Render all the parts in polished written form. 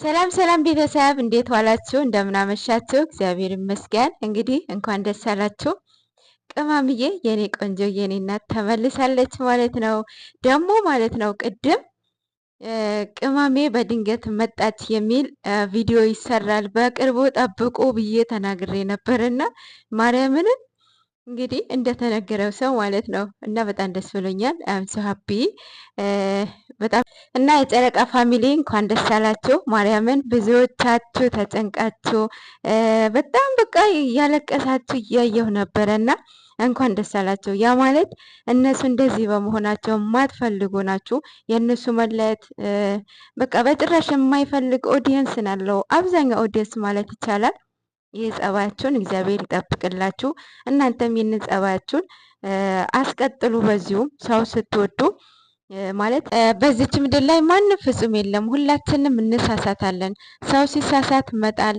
ሰላም ሰላም ቤተሰብ እንዴት ዋላችሁ? እንደምን አመሻችሁ? እግዚአብሔር ይመስገን። እንግዲህ እንኳን ደስ አላችሁ። ቅመምዬ የኔ ቆንጆ የኔ እናት ተመልሳለች ማለት ነው። ደግሞ ማለት ነው ቅድም ቅመሜ በድንገት መጣች የሚል ቪዲዮ ይሰራል በቅርቡ ጠብቁ ብዬ ተናግሬ ነበርና ማርያምን እንግዲህ እንደተነገረው ሰው ማለት ነው እና በጣም ደስ ብሎኛል። አም ሶ ሃፒ በጣም እና የጨረቃ ፋሚሊ እንኳን ደስ አላችሁ። ማርያምን ብዙዎቻችሁ ተጨንቃችሁ በጣም በቃ እያለቀሳችሁ እያየሁ ነበረ እና እንኳን ደስ አላችሁ። ያ ማለት እነሱ እንደዚህ በመሆናቸው የማትፈልጉ ናችሁ። የእነሱ መለየት በቃ በጭራሽ የማይፈልግ ኦዲየንስ ናለው አብዛኛው ኦዲየንስ ማለት ይቻላል። ይህ ጸባያችሁን እግዚአብሔር ይጠብቅላችሁ። እናንተም ይህንን ጸባያችሁን አስቀጥሉ። በዚሁም ሰው ስትወዱ ማለት በዚች ምድር ላይ ማንም ፍጹም የለም። ሁላችንም እንሳሳታለን። ሰው ሲሳሳት መጣል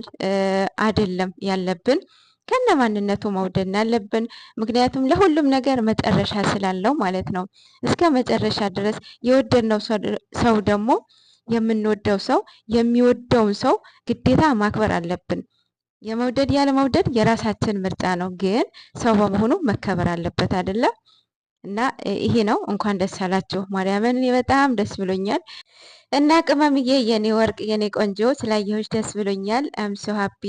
አይደለም ያለብን፣ ከነ ማንነቱ መውደድ ያለብን። ምክንያቱም ለሁሉም ነገር መጨረሻ ስላለው ማለት ነው። እስከ መጨረሻ ድረስ የወደድነው ሰው ደግሞ የምንወደው ሰው የሚወደውን ሰው ግዴታ ማክበር አለብን። የመውደድ ያለ መውደድ የራሳችን ምርጫ ነው፣ ግን ሰው በመሆኑ መከበር አለበት አይደለም? እና ይሄ ነው። እንኳን ደስ አላችሁ ማርያምን፣ እኔ በጣም ደስ ብሎኛል። እና ቅመምዬ የኔ ወርቅ የኔ ቆንጆ ስላየሁሽ ደስ ብሎኛል። አም ሶ ሃፒ።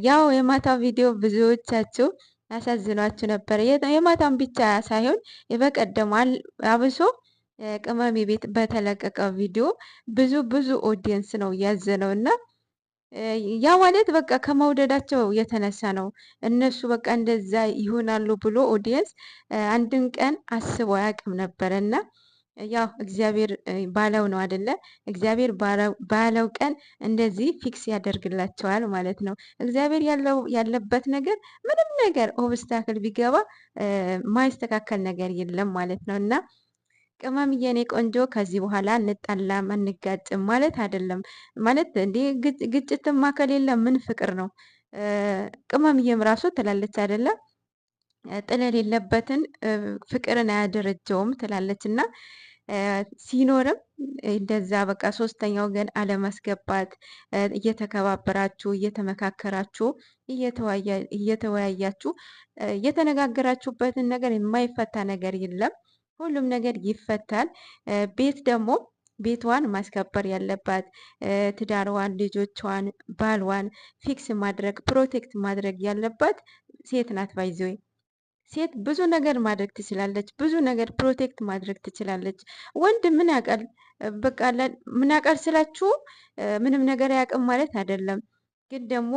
ያው የማታው ቪዲዮ ብዙዎቻችሁ ያሳዝኗችሁ ነበር። የማታውን ብቻ ሳይሆን የበቀደሙ አብሶ ቅመሜ ቤት በተለቀቀው ቪዲዮ ብዙ ኦዲየንስ ነው ያዘነው እና ያ ማለት በቃ ከመውደዳቸው የተነሳ ነው። እነሱ በቃ እንደዛ ይሆናሉ ብሎ ኦዲየንስ አንድን ቀን አስቦ አያውቅም ነበረ እና ያው እግዚአብሔር ባለው ነው አደለ? እግዚአብሔር ባለው ቀን እንደዚህ ፊክስ ያደርግላቸዋል ማለት ነው። እግዚአብሔር ያለበት ነገር ምንም ነገር ኦብስታክል ቢገባ ማይስተካከል ነገር የለም ማለት ነው እና ቅመምዬ የኔ ቆንጆ ከዚህ በኋላ እንጣላም አንጋጭም ማለት አይደለም። ማለት እንዴ ግጭትማ ከሌለ ምን ፍቅር ነው? ቅመምዬም ራሱ ትላለች አይደለም ጥል የሌለበትን ፍቅርን አያደረጀውም ትላለች እና ሲኖርም እንደዛ በቃ ሶስተኛ ወገን አለማስገባት፣ እየተከባበራችሁ እየተመካከራችሁ እየተወያያችሁ የተነጋገራችሁበትን ነገር የማይፈታ ነገር የለም። ሁሉም ነገር ይፈታል። ቤት ደግሞ ቤቷን ማስከበር ያለባት ትዳርዋን፣ ልጆቿን፣ ባልዋን ፊክስ ማድረግ ፕሮቴክት ማድረግ ያለባት ሴት ናት። ባይዘይ ሴት ብዙ ነገር ማድረግ ትችላለች። ብዙ ነገር ፕሮቴክት ማድረግ ትችላለች። ወንድ ምን ያውቃል? በቃ ምን ያውቃል ስላችሁ ምንም ነገር አያውቅም ማለት አይደለም። ግን ደግሞ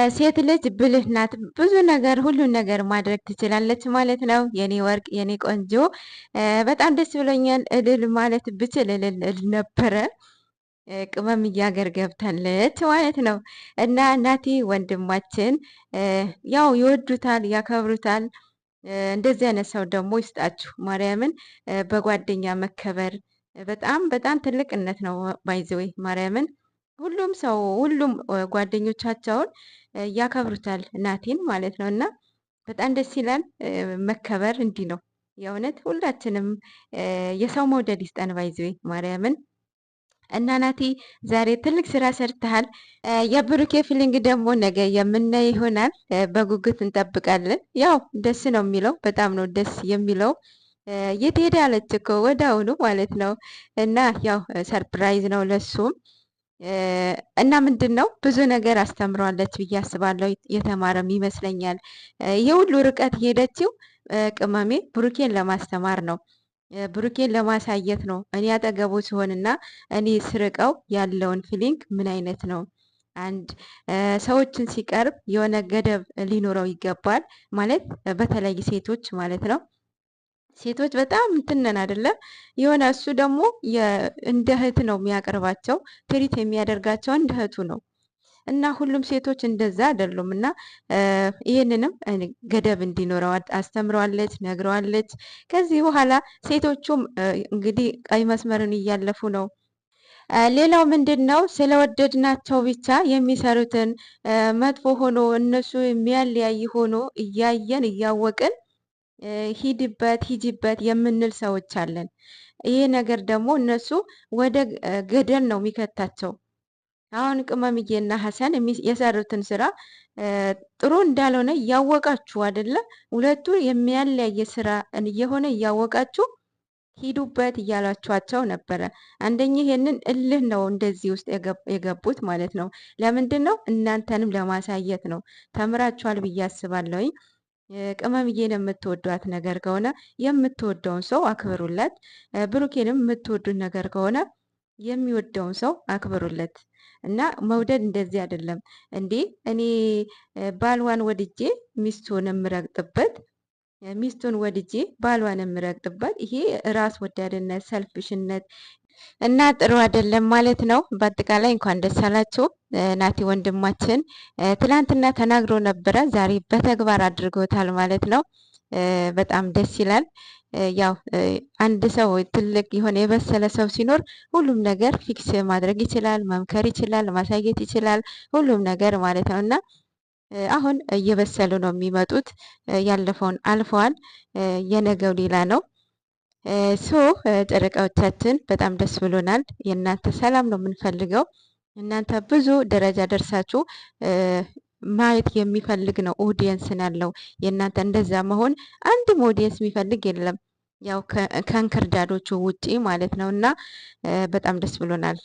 ሴት ልጅ ብልህ ናት። ብዙ ነገር ሁሉን ነገር ማድረግ ትችላለች ማለት ነው። የኔ ወርቅ የኔ ቆንጆ በጣም ደስ ብሎኛል። እልል ማለት ብችል እልል ነበረ። ቅመም እያገር ገብታለች ማለት ነው። እና እናቴ ወንድማችን ያው ይወዱታል፣ ያከብሩታል። እንደዚህ አይነት ሰው ደግሞ ይስጣችሁ። ማርያምን በጓደኛ መከበር በጣም ትልቅነት ነው። ባይዘወይ ማርያምን ሁሉም ሰው ሁሉም ጓደኞቻቸውን ያከብሩታል ናቲን ማለት ነው። እና በጣም ደስ ይላል። መከበር እንዲህ ነው። የእውነት ሁላችንም የሰው መውደድ ይስጠን። ባይዘዌ ማርያምን እና ናቲ ዛሬ ትልቅ ስራ ሰርተሃል። የብሩኬ ፊሊንግ ደግሞ ነገ የምናይ ይሆናል። በጉጉት እንጠብቃለን። ያው ደስ ነው የሚለው፣ በጣም ነው ደስ የሚለው። የት ሄደ አለች እኮ ወደ አሁኑ ማለት ነው። እና ያው ሰርፕራይዝ ነው ለሱም እና ምንድን ነው ብዙ ነገር አስተምረዋለች ብዬ አስባለሁ። የተማረም ይመስለኛል። የሁሉ ርቀት ሄደችው ቅመሜ ብሩኬን ለማስተማር ነው። ብሩኬን ለማሳየት ነው። እኔ አጠገቡ ሲሆንና እኔ ስርቀው ያለውን ፊሊንግ ምን አይነት ነው። አንድ ሰዎችን ሲቀርብ የሆነ ገደብ ሊኖረው ይገባል ማለት በተለይ ሴቶች ማለት ነው። ሴቶች በጣም እንትነን አይደለ? የሆነ እሱ ደግሞ እንደ እህት ነው የሚያቀርባቸው፣ ትሪት የሚያደርጋቸው እንደ እህቱ ነው። እና ሁሉም ሴቶች እንደዛ አይደሉም። እና ይህንንም ገደብ እንዲኖረው አስተምረዋለች፣ ነግረዋለች። ከዚህ በኋላ ሴቶቹም እንግዲህ ቀይ መስመርን እያለፉ ነው። ሌላው ምንድን ነው ስለወደድናቸው ብቻ የሚሰሩትን መጥፎ ሆኖ እነሱ የሚያለያይ ሆኖ እያየን እያወቅን ሂድበት ሂጂበት የምንል ሰዎች አለን። ይሄ ነገር ደግሞ እነሱ ወደ ገደል ነው የሚከታቸው። አሁን ቅመምዬና ሀሰን የሰሩትን ስራ ጥሩ እንዳልሆነ እያወቃችሁ አይደለ? ሁለቱ የሚያለያየ ስራ እየሆነ እያወቃችሁ ሂዱበት እያላችኋቸው ነበረ። አንደኛ ይሄንን እልህ ነው እንደዚህ ውስጥ የገቡት ማለት ነው። ለምንድን ነው? እናንተንም ለማሳየት ነው። ተምራችኋል ብዬ አስባለሁኝ። ቅመምዬን የምትወዷት ነገር ከሆነ የምትወደውን ሰው አክብሩለት። ብሩኬንም የምትወዱት ነገር ከሆነ የሚወደውን ሰው አክብሩለት። እና መውደድ እንደዚህ አይደለም እንዴ! እኔ ባልዋን ወድጄ ሚስቱን የምረግጥበት ሚስቱን ወድጄ ባልዋን የምረግጥበት ይሄ ራስ ወዳድነት፣ ሰልፍሽነት እና ጥሩ አይደለም ማለት ነው። በአጠቃላይ እንኳን ደስ አላችሁ። ናቲ ወንድማችን ትላንትና ተናግሮ ነበረ፣ ዛሬ በተግባር አድርጎታል ማለት ነው። በጣም ደስ ይላል። ያው አንድ ሰው ትልቅ የሆነ የበሰለ ሰው ሲኖር ሁሉም ነገር ፊክስ ማድረግ ይችላል፣ መምከር ይችላል፣ ማሳየት ይችላል፣ ሁሉም ነገር ማለት ነው እና አሁን እየበሰሉ ነው የሚመጡት። ያለፈውን አልፈዋል፣ የነገው ሌላ ነው። ሶ ጨረቃዎቻችን በጣም ደስ ብሎናል። የእናንተ ሰላም ነው የምንፈልገው። እናንተ ብዙ ደረጃ ደርሳችሁ ማየት የሚፈልግ ነው ኦዲየንስን ያለው። የእናንተ እንደዛ መሆን አንድም ኦዲየንስ የሚፈልግ የለም፣ ያው ከእንክርዳዶቹ ውጪ ማለት ነው እና በጣም ደስ ብሎናል።